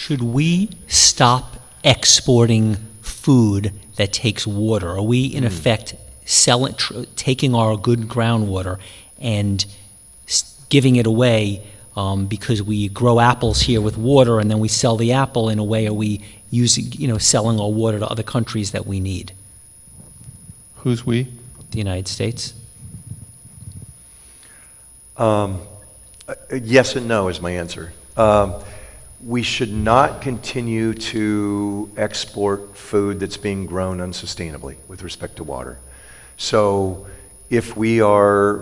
Should we stop exporting food that takes water? Are we, in effect, taking our good groundwater and giving it away because we grow apples here with water and then we sell the apple? In a way, are we selling our water to other countries that we need? Who's we? The United States? Yes and no is my answer. We should not continue to export food that's being grown unsustainably with respect to water. So if we are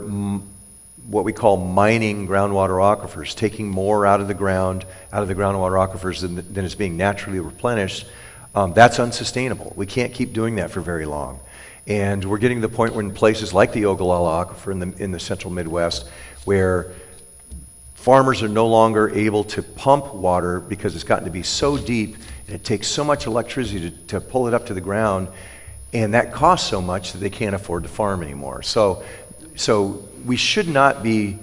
what we call mining groundwater aquifers, taking more out of the groundwater aquifers than is being naturally replenished, that's unsustainable. We can't keep doing that for very long. And we're getting to the point where in places like the Ogallala Aquifer in the central Midwest, where farmers are no longer able to pump water because it's gotten to be so deep and it takes so much electricity to pull it up to the ground, and that costs so much that they can't afford to farm anymore. So we should not be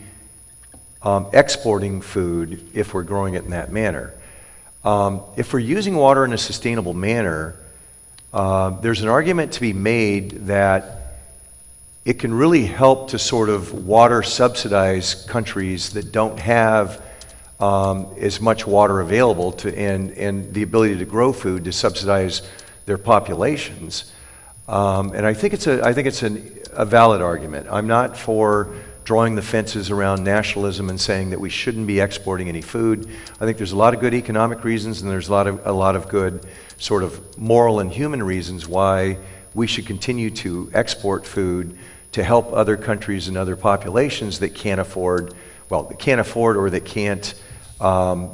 exporting food if we're growing it in that manner. If we're using water in a sustainable manner, there's an argument to be made that it can really help to sort of water subsidize countries that don't have as much water available and the ability to grow food to subsidize their populations. And I think it's a valid argument. I'm not for drawing the fences around nationalism and saying that we shouldn't be exporting any food. I think there's a lot of good economic reasons and there's a lot of good sort of moral and human reasons why we should continue to export food to help other countries and other populations that can't afford or that can't,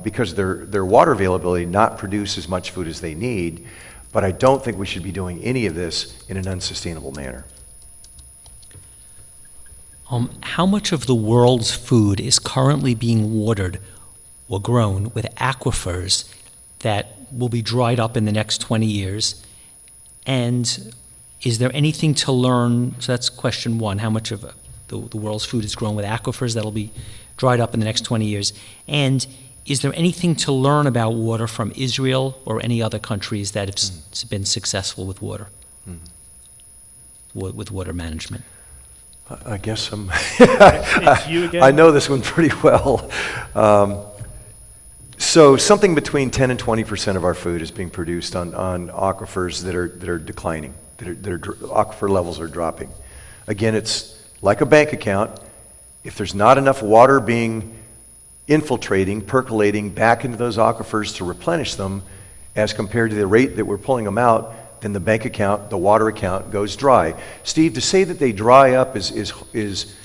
because their water availability, not produce as much food as they need. But I don't think we should be doing any of this in an unsustainable manner. How much of the world's food is currently being watered or grown with aquifers that will be dried up in the next 20 years? And is there anything to learn? So that's question one. How much of the world's food is grown with aquifers that will be dried up in the next 20 years? And is there anything to learn about water from Israel or any other countries that have been successful with water, with water management? I guess It's you again? I know this one pretty well. So something between 10 and 20% of our food is being produced on aquifers that are declining. Aquifer levels are dropping. Again, it's like a bank account. If there's not enough water being infiltrating, percolating back into those aquifers to replenish them, as compared to the rate that we're pulling them out, then the bank account, the water account, goes dry. Steve, to say that they dry up is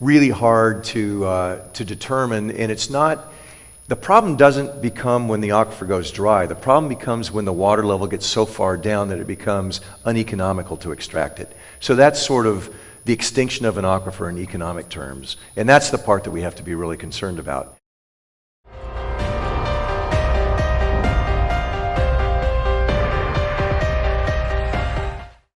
really hard to determine, and it's not. The problem doesn't become when the aquifer goes dry. The problem becomes when the water level gets so far down that it becomes uneconomical to extract it. So that's sort of the extinction of an aquifer in economic terms. And that's the part that we have to be really concerned about.